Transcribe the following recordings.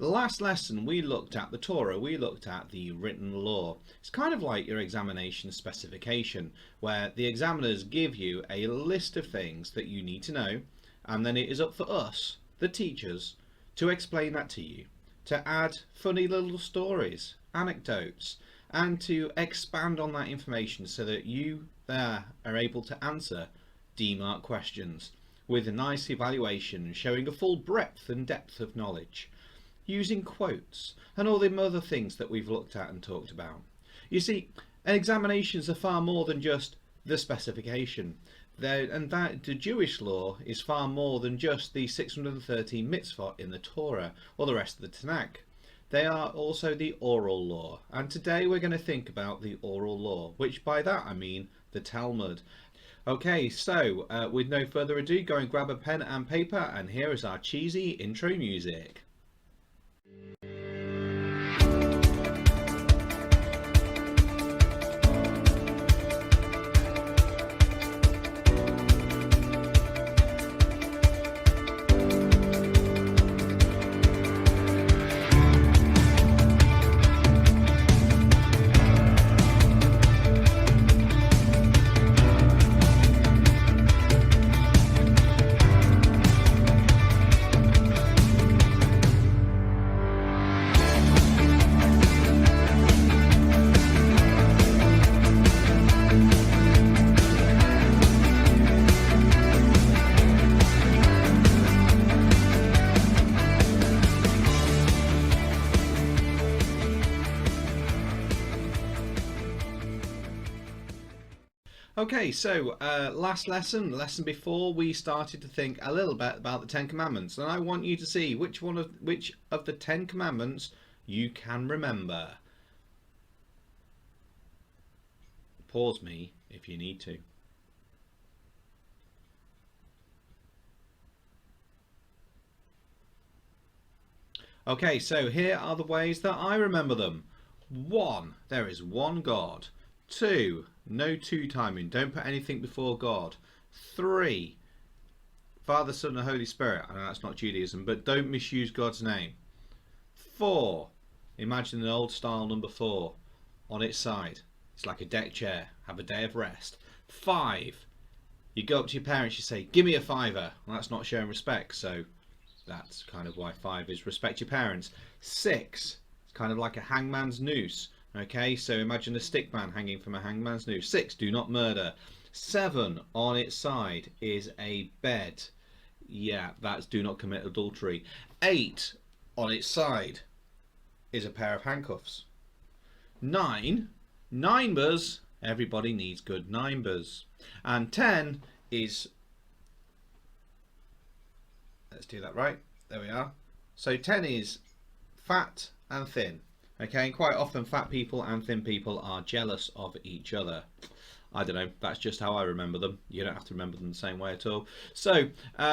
Last lesson we looked at the Torah, we looked at the written law. It's kind of like your examination specification, where the examiners give you a list of things that you need to know, and then it is up for us, the teachers, to explain that to you, to add funny little stories, anecdotes, and to expand on that information so that you there are able to answer D-mark questions with a nice evaluation showing a full breadth and depth of knowledge, using quotes and all the other things that we've looked at and talked about. You see, examinations are far more than just the specification. And that the Jewish law is far more than just the 613 mitzvot in the Torah or the rest of the Tanakh. They are also the oral law. And today we're going to think about the oral law, which by that I mean the Talmud. Okay, so with no further ado, go and grab a pen and paper, and here is our cheesy intro music. Okay, so last lesson before, we started to think a little bit about the Ten Commandments, and I want you to see which of the Ten Commandments you can remember. Pause me if you need to. Okay, so here are the ways that I remember them. 1. There is one God. 2. No two-timing. Don't put anything before God. 3. Father, Son and Holy Spirit. I know that's not Judaism, but don't misuse God's name. 4. Imagine an old style number 4 on its side. It's like a deck chair. Have a day of rest. 5. You go up to your parents, you say, give me a fiver. Well, that's not showing respect, so that's kind of why 5 is respect your parents. 6. It's kind of like a hangman's noose. Okay, so imagine a stick man hanging from a hangman's noose. 6, do not murder. 7, on its side is a bed. Yeah, that's do not commit adultery. 8, on its side is a pair of handcuffs. 9, ninebers. Everybody needs good ninebers. And 10 is, let's do that right. There we are. So 10 is fat and thin. Okay, and quite often fat people and thin people are jealous of each other. I don't know, that's just how I remember them. You don't have to remember them the same way at all. So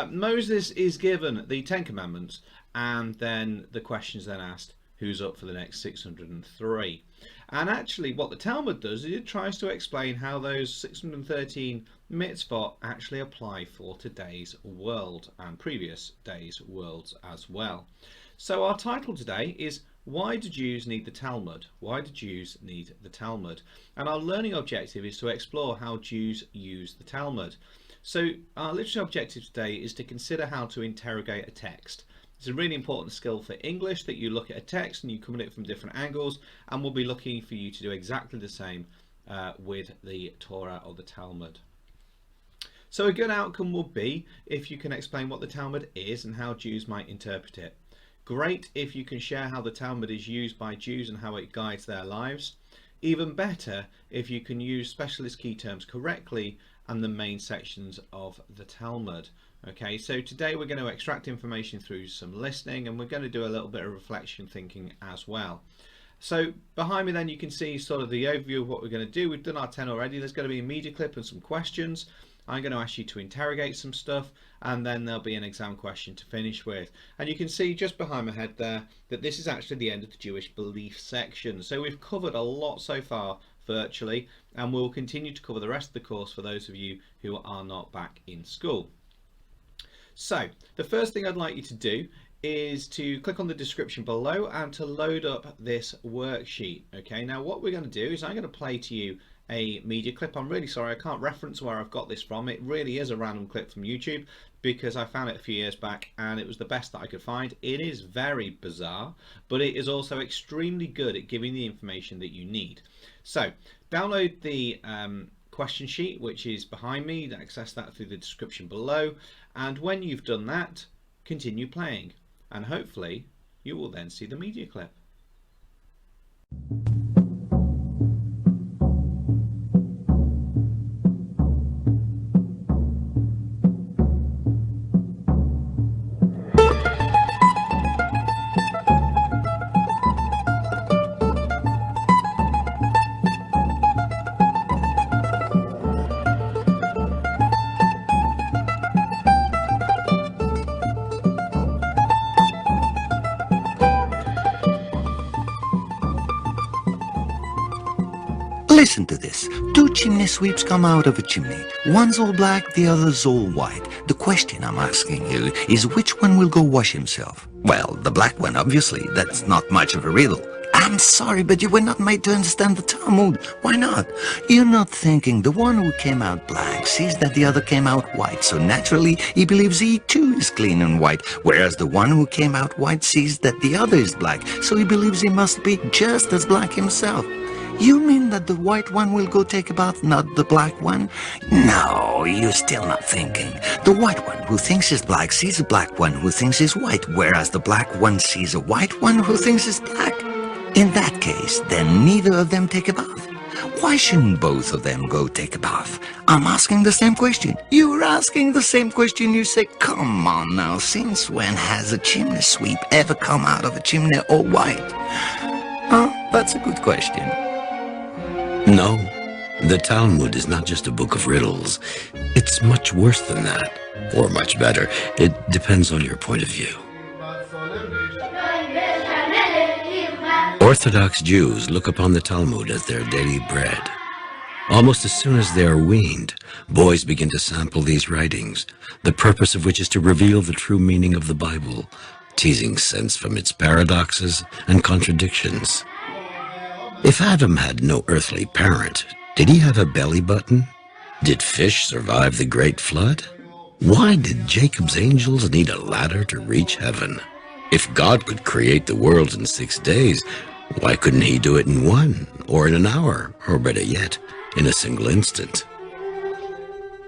Moses is given the 10 Commandments, and then the question's then asked, who's up for the next 603? And actually what the Talmud does is it tries to explain how those 613 mitzvot actually apply for today's world and previous days' worlds as well. So our title today is why do Jews need the Talmud? Why do Jews need the Talmud? And our learning objective is to explore how Jews use the Talmud. So our literary objective today is to consider how to interrogate a text. It's a really important skill for English, that you look at a text and you come at it from different angles, and we'll be looking for you to do exactly the same with the Torah or the Talmud. So a good outcome will be if you can explain what the Talmud is and how Jews might interpret it. Great if you can share how the Talmud is used by Jews and how it guides their lives. Even better if you can use specialist key terms correctly and the main sections of the Talmud. Okay, so today we're going to extract information through some listening, and we're going to do a little bit of reflection thinking as well. So behind me then you can see sort of the overview of what we're going to do. We've done our 10 already. There's going to be a media clip and some questions. I'm going to ask you to interrogate some stuff, and then there'll be an exam question to finish with. And you can see just behind my head there that this is actually the end of the Jewish belief section. So we've covered a lot so far virtually, and we'll continue to cover the rest of the course for those of you who are not back in school. So the first thing I'd like you to do is to click on the description below and to load up this worksheet. Okay, now what we're going to do is I'm going to play to you a media clip. I'm really sorry I can't reference where I've got this from. It really is a random clip from YouTube because I found it a few years back and it was the best that I could find. It is very bizarre, but it is also extremely good at giving the information that you need. So download the question sheet, which is behind me. Access that through the description below, and when you've done that, continue playing, and hopefully you will then see the media clip. Listen to this. Two chimney sweeps come out of a chimney. One's all black, the other's all white. The question I'm asking you is which one will go wash himself? Well, the black one, obviously. That's not much of a riddle. I'm sorry, but you were not made to understand the Talmud. Why not? You're not thinking the one who came out black sees that the other came out white, so naturally he believes he too is clean and white, whereas the one who came out white sees that the other is black, so he believes he must be just as black himself. You mean that the white one will go take a bath, not the black one? No, you're still not thinking. The white one who thinks is black sees a black one who thinks is white, whereas the black one sees a white one who thinks is black. In that case, then neither of them take a bath. Why shouldn't both of them go take a bath? I'm asking the same question. You're asking the same question. You say, come on now, since when has a chimney sweep ever come out of a chimney all white? Oh, that's a good question. No, the Talmud is not just a book of riddles. It's much worse than that, or much better. It depends on your point of view. Orthodox Jews look upon the Talmud as their daily bread. Almost as soon as they are weaned, boys begin to sample these writings, the purpose of which is to reveal the true meaning of the Bible, teasing sense from its paradoxes and contradictions. If Adam had no earthly parent, did he have a belly button? Did fish survive the great flood? Why did Jacob's angels need a ladder to reach heaven? If God could create the world in 6 days, why couldn't he do it in 1, or in an hour, or better yet, in a single instant?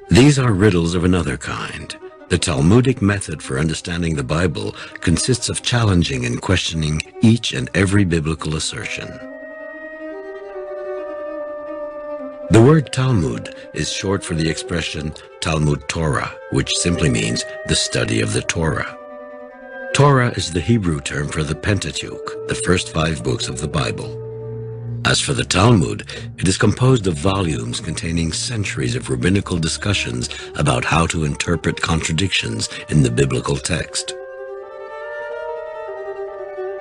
These are riddles of another kind. The Talmudic method for understanding the Bible consists of challenging and questioning each and every biblical assertion. The word Talmud is short for the expression Talmud Torah, which simply means the study of the Torah. Torah is the Hebrew term for the Pentateuch, the first 5 books of the Bible. As for the Talmud, it is composed of volumes containing centuries of rabbinical discussions about how to interpret contradictions in the biblical text.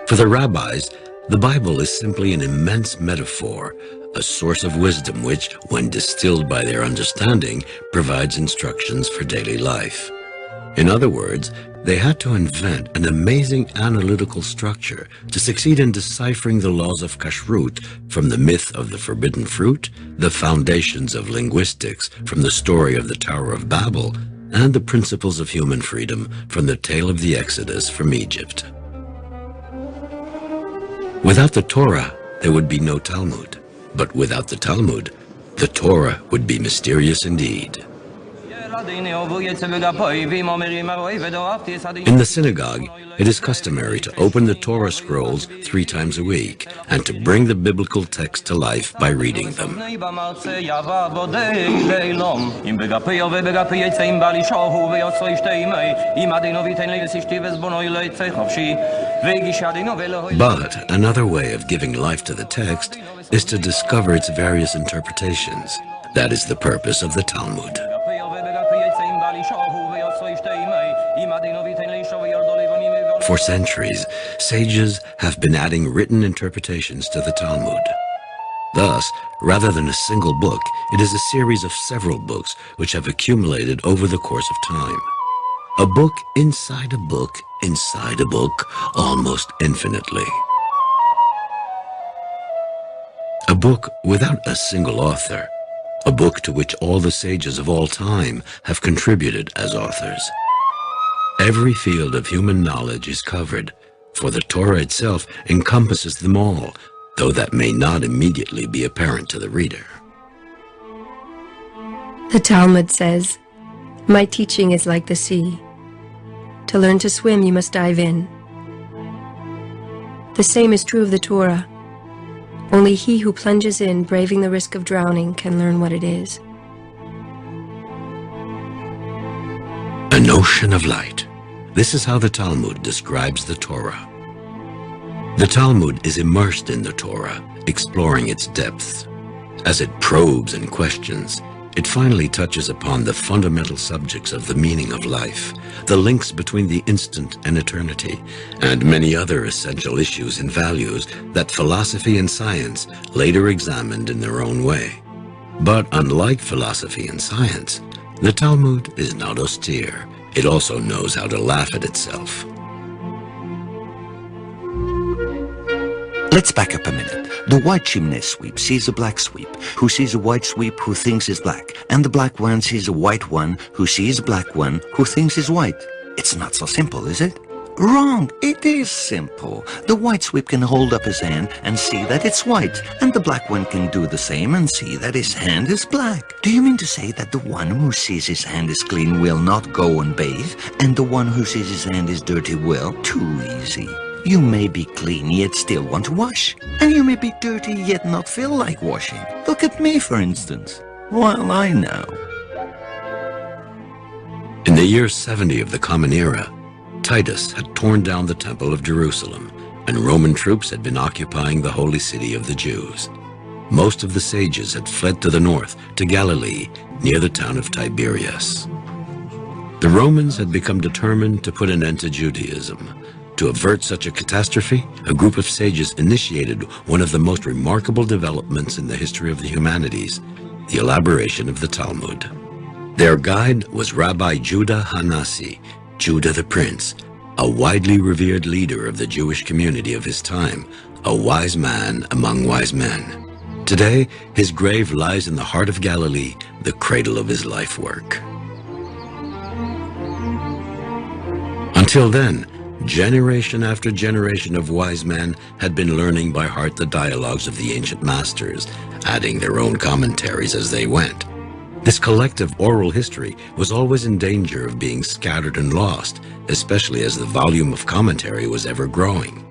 For the rabbis, the Bible is simply an immense metaphor, a source of wisdom which, when distilled by their understanding, provides instructions for daily life. In other words, they had to invent an amazing analytical structure to succeed in deciphering the laws of kashrut from the myth of the forbidden fruit, the foundations of linguistics from the story of the Tower of Babel, and the principles of human freedom from the tale of the Exodus from Egypt. Without the Torah, there would be no Talmud. But without the Talmud, the Torah would be mysterious indeed. In the synagogue, it is customary to open the Torah scrolls 3 times a week and to bring the biblical text to life by reading them. But another way of giving life to the text is to discover its various interpretations. That is the purpose of the Talmud. For centuries, sages have been adding written interpretations to the Talmud. Thus, rather than a single book, it is a series of several books which have accumulated over the course of time. A book inside a book inside a book almost infinitely. A book without a single author. A book to which all the sages of all time have contributed as authors. Every field of human knowledge is covered, for the Torah itself encompasses them all, though that may not immediately be apparent to the reader. The Talmud says, "My teaching is like the sea. To learn to swim, you must dive in." The same is true of the Torah. Only he who plunges in, braving the risk of drowning, can learn what it is. An ocean of light. This is how the Talmud describes the Torah. The Talmud is immersed in the Torah, exploring its depths. As it probes and questions, it finally touches upon the fundamental subjects of the meaning of life, the links between the instant and eternity, and many other essential issues and values that philosophy and science later examined in their own way. But unlike philosophy and science, the Talmud is not austere. It also knows how to laugh at itself. Let's back up a minute. The white chimney sweep sees a black sweep, who sees a white sweep who thinks is black, and the black one sees a white one who sees a black one who thinks is white. It's not so simple, is it? Wrong! It is simple. The white sweep can hold up his hand and see that it's white, and the black one can do the same and see that his hand is black. Do you mean to say that the one who sees his hand is clean will not go and bathe, and the one who sees his hand is dirty will? Too easy. You may be clean yet still want to wash, and you may be dirty yet not feel like washing. Look at me, for instance. Well, I know. In the year 70 of the Common Era, Titus had torn down the Temple of Jerusalem, and Roman troops had been occupying the holy city of the Jews. Most of the sages had fled to the north, to Galilee, near the town of Tiberias. The Romans had become determined to put an end to Judaism. To avert such a catastrophe, a group of sages initiated one of the most remarkable developments in the history of the humanities, the elaboration of the Talmud. Their guide was Rabbi Judah Hanasi, Judah the Prince, a widely revered leader of the Jewish community of his time, a wise man among wise men. Today, his grave lies in the heart of Galilee, the cradle of his life work. Until then, generation after generation of wise men had been learning by heart the dialogues of the ancient masters, adding their own commentaries as they went. This collective oral history was always in danger of being scattered and lost, especially as the volume of commentary was ever growing.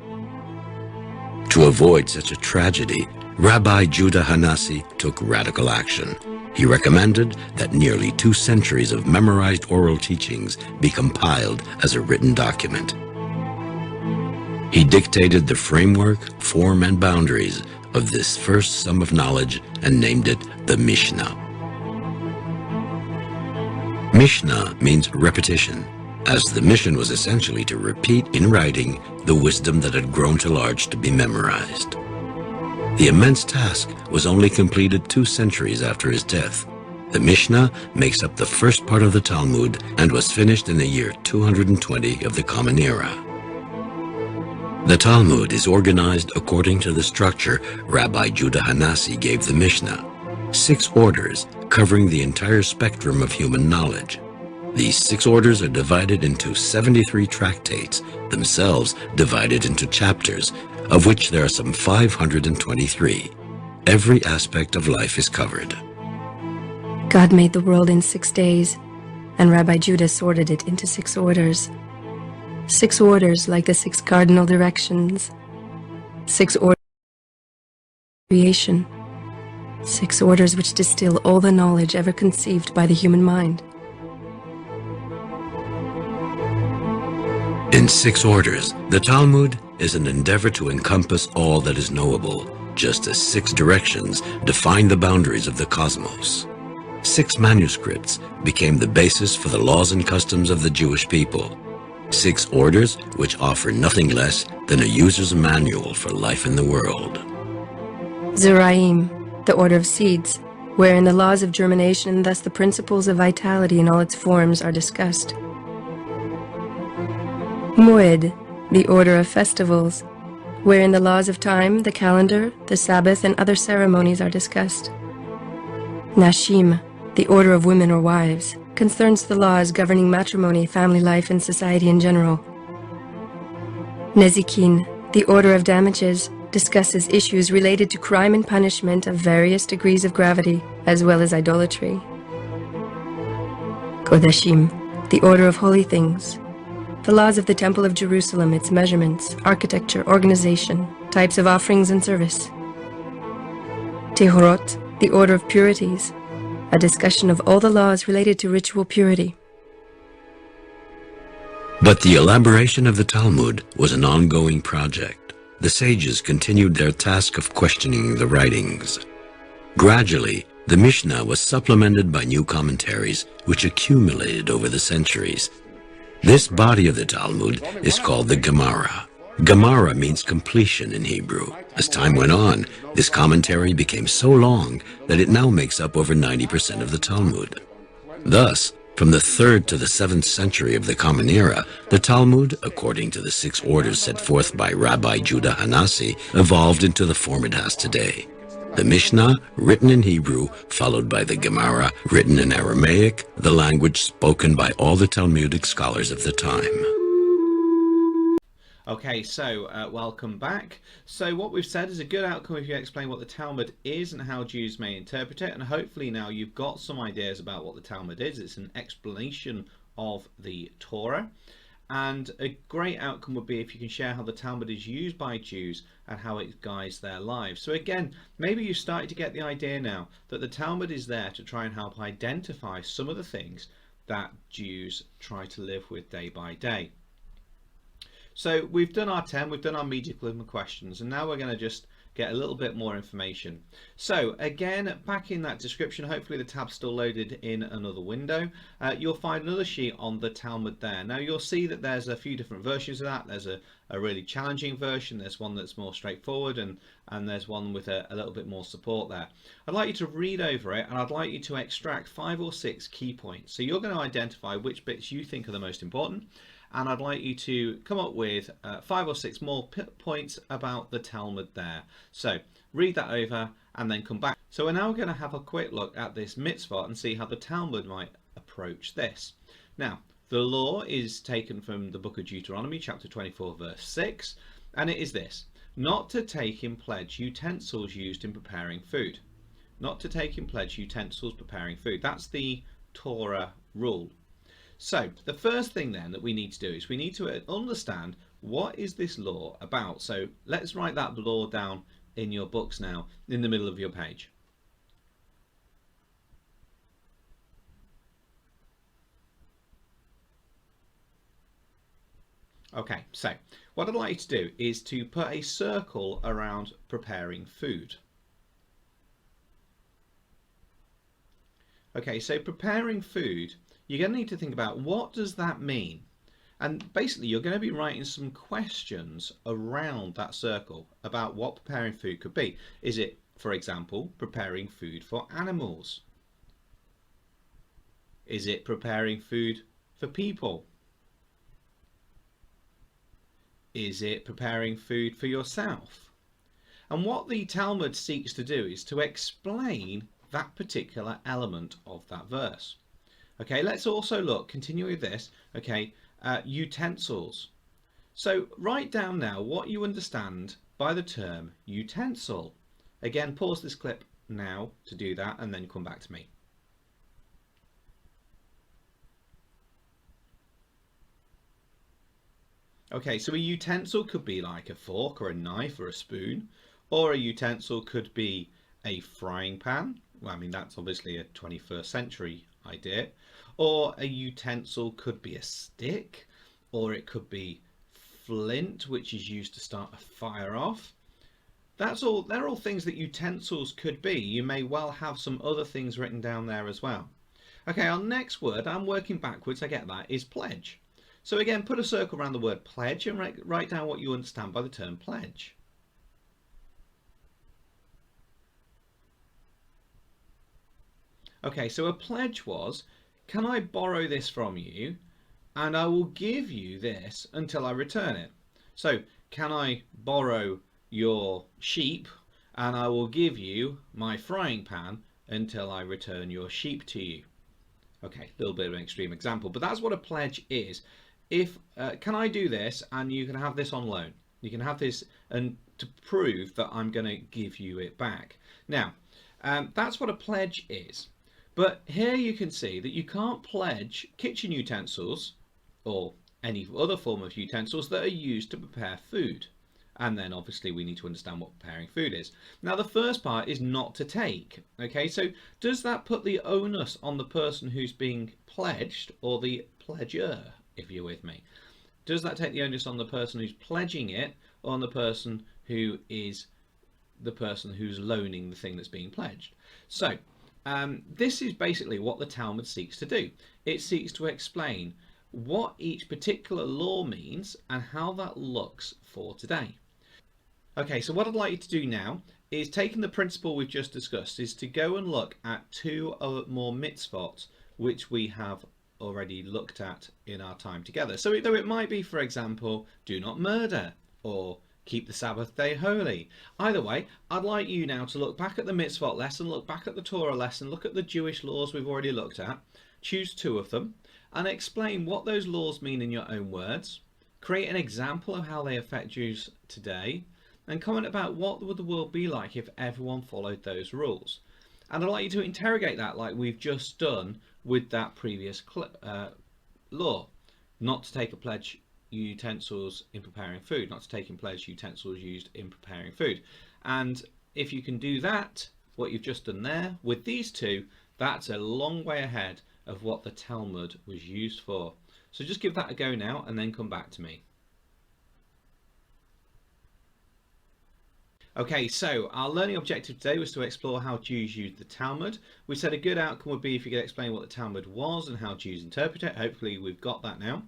To avoid such a tragedy, Rabbi Judah Hanasi took radical action. He recommended that nearly 2 centuries of memorized oral teachings be compiled as a written document. He dictated the framework, form, and boundaries of this first sum of knowledge and named it the Mishnah. Mishnah means repetition, as the mission was essentially to repeat in writing the wisdom that had grown too large to be memorized. The immense task was only completed 2 centuries after his death. The Mishnah makes up the first part of the Talmud and was finished in the year 220 of the Common Era. The Talmud is organized according to the structure Rabbi Judah Hanasi gave the Mishnah. 6 orders covering the entire spectrum of human knowledge. These 6 orders are divided into 73 tractates, themselves divided into chapters, of which there are some 523. Every aspect of life is covered. God made the world in 6 days, and Rabbi Judah sorted it into 6 orders. 6 orders like the 6 cardinal directions. 6 orders of creation. 6 orders which distill all the knowledge ever conceived by the human mind. In 6 orders, the Talmud is an endeavor to encompass all that is knowable, just as 6 directions define the boundaries of the cosmos. 6 manuscripts became the basis for the laws and customs of the Jewish people. 6 orders which offer nothing less than a user's manual for life in the world. Zeraim, the order of seeds, wherein the laws of germination and thus the principles of vitality in all its forms are discussed. Moed, the order of festivals, wherein the laws of time, the calendar, the Sabbath, and other ceremonies are discussed. Nashim, the order of women or wives, concerns the laws governing matrimony, family life, and society in general. Nezikin, the order of damages, discusses issues related to crime and punishment of various degrees of gravity, as well as idolatry. Kodashim, the order of holy things, the laws of the Temple of Jerusalem, its measurements, architecture, organization, types of offerings and service. Tehorot, the order of purities, a discussion of all the laws related to ritual purity. But the elaboration of the Talmud was an ongoing project. The sages continued their task of questioning the writings. Gradually, the Mishnah was supplemented by new commentaries which accumulated over the centuries. This body of the Talmud is called the Gemara. Gemara means completion in Hebrew. As time went on, this commentary became so long that it now makes up over 90% of the Talmud. Thus, from the 3rd to the 7th century of the Common Era, the Talmud, according to the 6 orders set forth by Rabbi Judah Hanasi, evolved into the form it has today. The Mishnah, written in Hebrew, followed by the Gemara, written in Aramaic, the language spoken by all the Talmudic scholars of the time. Okay, so welcome back. So what we've said is a good outcome if you explain what the Talmud is and how Jews may interpret it, and hopefully now you've got some ideas about what the Talmud is. It's an explanation of the Torah, and a great outcome would be if you can share how the Talmud is used by Jews and how it guides their lives. So again, maybe you started to get the idea now that the Talmud is there to try and help identify some of the things that Jews try to live with day by day. So we've done our 10, we've done our media club questions, and now we're going to just get a little bit more information. So again, back in that description, hopefully the tab's still loaded in another window, you'll find another sheet on the Talmud there. Now you'll see that there's a few different versions of that. There's a really challenging version, there's one that's more straightforward, and there's one with a little bit more support there. I'd like you to read over it, and I'd like you to extract 5 or 6 key points. So you're going to identify which bits you think are the most important, and I'd like you to come up with 5 or 6 more points about the Talmud there. So read that over and then come back. So we're now going to have a quick look at this mitzvah and see how the Talmud might approach this. Now, the law is taken from the book of Deuteronomy, chapter 24, verse 6, and it is this: not to take in pledge utensils used in preparing food. Not to take in pledge utensils preparing food. That's the Torah rule. So the first thing then that we need to do is we need to understand what is this law about. So let's write that law down in your books now in the middle of your page. Okay, so what I'd like you to do is to put a circle around preparing food. Okay, so preparing food, you're going to need to think about what does that mean? And basically you're going to be writing some questions around that circle about what preparing food could be. Is it, for example, preparing food for animals? Is it preparing food for people? Is it preparing food for yourself? And what the Talmud seeks to do is to explain that particular element of that verse. Okay, let's also look, continue with this, okay, utensils. So write down now what you understand by the term utensil. Again, pause this clip now to do that and then come back to me. Okay, so a utensil could be like a fork or a knife or a spoon, or a utensil could be a frying pan. Well, I mean, that's obviously a 21st century idea. Or a utensil could be a stick, or it could be flint, which is used to start a fire off. They're all things that utensils could be. You may well have some other things written down there as well. Okay, our next word, I'm working backwards, I get that, is pledge. So again, put a circle around the word pledge and write down what you understand by the term pledge. Okay, so a pledge was, can I borrow this from you and I will give you this until I return it. So can I borrow your sheep and I will give you my frying pan until I return your sheep to you? Okay, a little bit of an extreme example, but that's what a pledge is. If can I do this and you can have this on loan? You can have this and to prove that I'm going to give you it back. Now, that's what a pledge is. But here you can see that you can't pledge kitchen utensils or any other form of utensils that are used to prepare food. And then obviously we need to understand what preparing food is. Now the first part is not to take. Okay, so does that put the onus on the person who's being pledged or the pledger, if you're with me? Does that take the onus on the person who's pledging it or on the person who is the person who's loaning the thing that's being pledged? So this is basically what the Talmud seeks to do. It seeks to explain what each particular law means and how that looks for today. Okay, so what I'd like you to do now is, taking the principle we've just discussed, is to go and look at two more mitzvot which we have already looked at in our time together. So though it might be, for example, do not murder or keep the Sabbath day holy. Either way, I'd like you now to look back at the mitzvot lesson, look back at the Torah lesson, look at the Jewish laws we've already looked at, choose two of them, and explain what those laws mean in your own words, create an example of how they affect Jews today, and comment about what would the world be like if everyone followed those rules. And I'd like you to interrogate that like we've just done with that previous law. Not to take a pledge utensils in preparing food, not to take in pledge utensils used in preparing food. And if you can do that, what you've just done there, with these two, that's a long way ahead of what the Talmud was used for. So just give that a go now and then come back to me. Okay, so our learning objective today was to explore how Jews used the Talmud. We said a good outcome would be if you could explain what the Talmud was and how Jews interpret it. Hopefully we've got that now.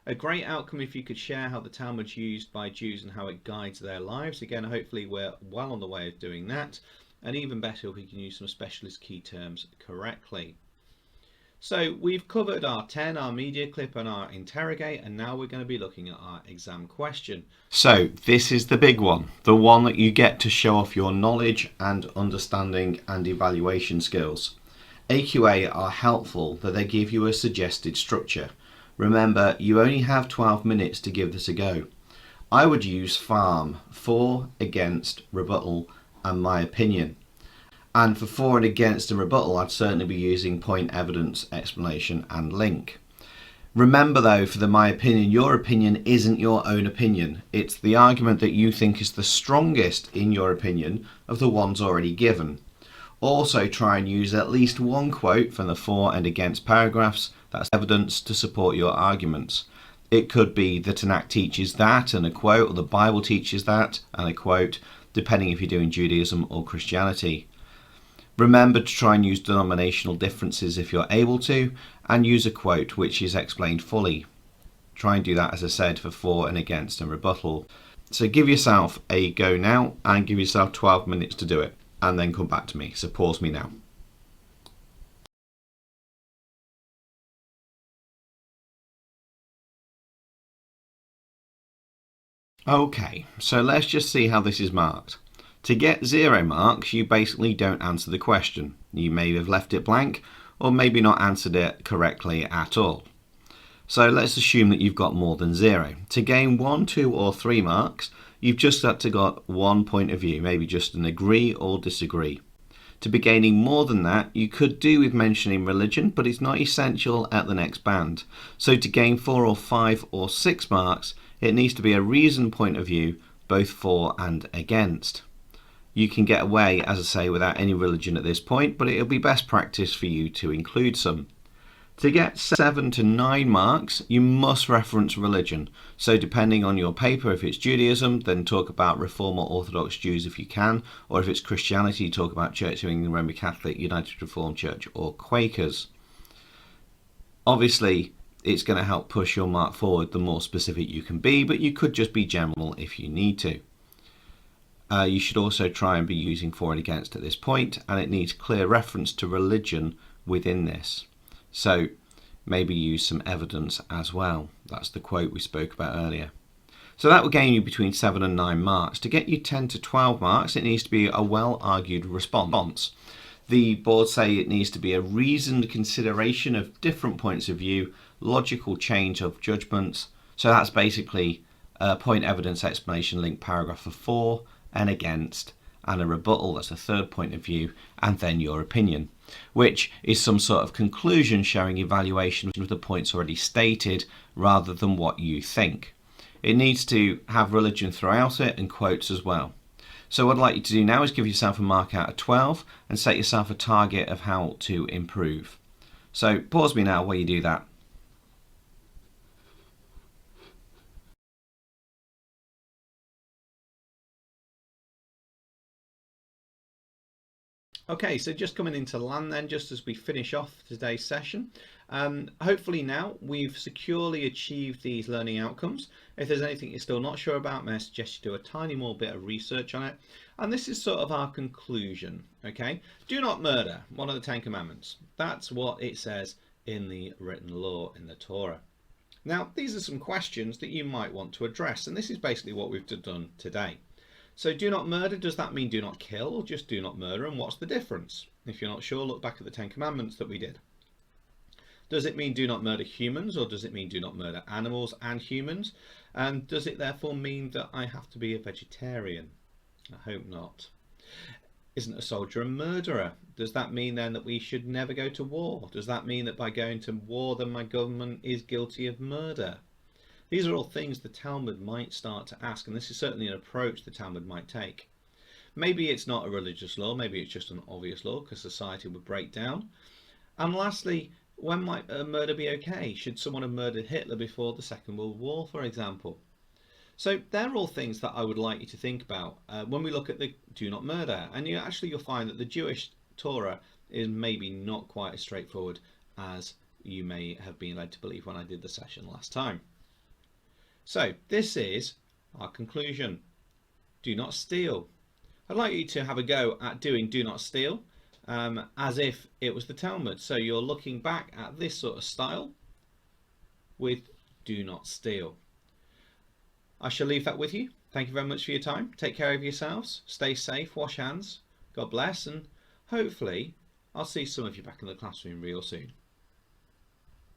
A great outcome if you could share how the Talmud's used by Jews and how it guides their lives. Again, hopefully we're well on the way of doing that. And even better if we can use some specialist key terms correctly. So we've covered our 10, our media clip and our interrogate, and now we're going to be looking at our exam question. So this is the big one, the one that you get to show off your knowledge and understanding and evaluation skills. AQA are helpful that they give you a suggested structure. Remember, you only have 12 minutes to give this a go. I would use FARM, for, against, rebuttal and my opinion. And for and against and rebuttal, I'd certainly be using point, evidence, explanation and link. Remember though, for the my opinion, your opinion isn't your own opinion. It's the argument that you think is the strongest in your opinion of the ones already given. Also try and use at least one quote from the for and against paragraphs. That's evidence to support your arguments. It could be the Tanakh teaches that and a quote, or the Bible teaches that and a quote, depending if you're doing Judaism or Christianity. Remember to try and use denominational differences if you're able to, and use a quote which is explained fully. Try and do that, as I said, for and against and rebuttal. So give yourself a go now and give yourself 12 minutes to do it, and then come back to me. So pause me now. Okay, so let's just see how this is marked. To get 0 marks, you basically don't answer the question. You may have left it blank, or maybe not answered it correctly at all. So let's assume that you've got more than 0. To gain 1, 2 or 3 marks, you've just got to got one point of view, maybe just an agree or disagree. To be gaining more than that, you could do with mentioning religion, but it's not essential at the next band. So to gain 4 or 5 or 6 marks, it needs to be a reasoned point of view, both for and against. You can get away, as I say, without any religion at this point, but it'll be best practice for you to include some. To get 7 to 9 marks, you must reference religion. So depending on your paper, if it's Judaism, then talk about Reform or Orthodox Jews if you can, or if it's Christianity, talk about Church of England, Roman Catholic, United Reformed Church or Quakers. Obviously, it's going to help push your mark forward the more specific you can be, but you could just be general if you need to. You should also try and be using for and against at this point, and it needs clear reference to religion within this. So maybe use some evidence as well. That's the quote we spoke about earlier. So that will gain you between 7 and 9 marks. To get you 10 to 12 marks, it needs to be a well-argued response. The board say it needs to be a reasoned consideration of different points of view, logical change of judgments. So that's basically a point, evidence, explanation, link, paragraph of for and against, and a rebuttal, that's a third point of view, and then your opinion, which is some sort of conclusion showing evaluation of the points already stated rather than what you think. It needs to have religion throughout it and quotes as well. So what I'd like you to do now is give yourself a mark out of 12 and set yourself a target of how to improve. So pause me now while you do that. Okay, so just coming into land then, just as we finish off today's session. Hopefully now we've securely achieved these learning outcomes. If there's anything you're still not sure about, may I suggest you do a tiny more bit of research on it. And this is sort of our conclusion, okay? Do not murder, one of the 10 commandments. That's what it says in the written law in the Torah. Now, these are some questions that you might want to address, and this is basically what we've done today. So do not murder, does that mean do not kill, or just do not murder, and what's the difference? If you're not sure, look back at the 10 commandments that we did. Does it mean do not murder humans, or does it mean do not murder animals and humans? And does it therefore mean that I have to be a vegetarian? I hope not. Isn't a soldier a murderer? Does that mean then that we should never go to war? Does that mean that by going to war then my government is guilty of murder? These are all things the Talmud might start to ask, and this is certainly an approach the Talmud might take. Maybe it's not a religious law, maybe it's just an obvious law because society would break down. And lastly, when might a murder be okay? Should someone have murdered Hitler before the Second World War, for example? So they're all things that I would like you to think about when we look at the do not murder. And you'll find that the Jewish Torah is maybe not quite as straightforward as you may have been led to believe when I did the session last time. So this is our conclusion. Do not steal. I'd like you to have a go at doing do not steal as if it was the Talmud. So you're looking back at this sort of style with do not steal. I shall leave that with you. Thank you very much for your time. Take care of yourselves. Stay safe. Wash hands. God bless. And hopefully I'll see some of you back in the classroom real soon.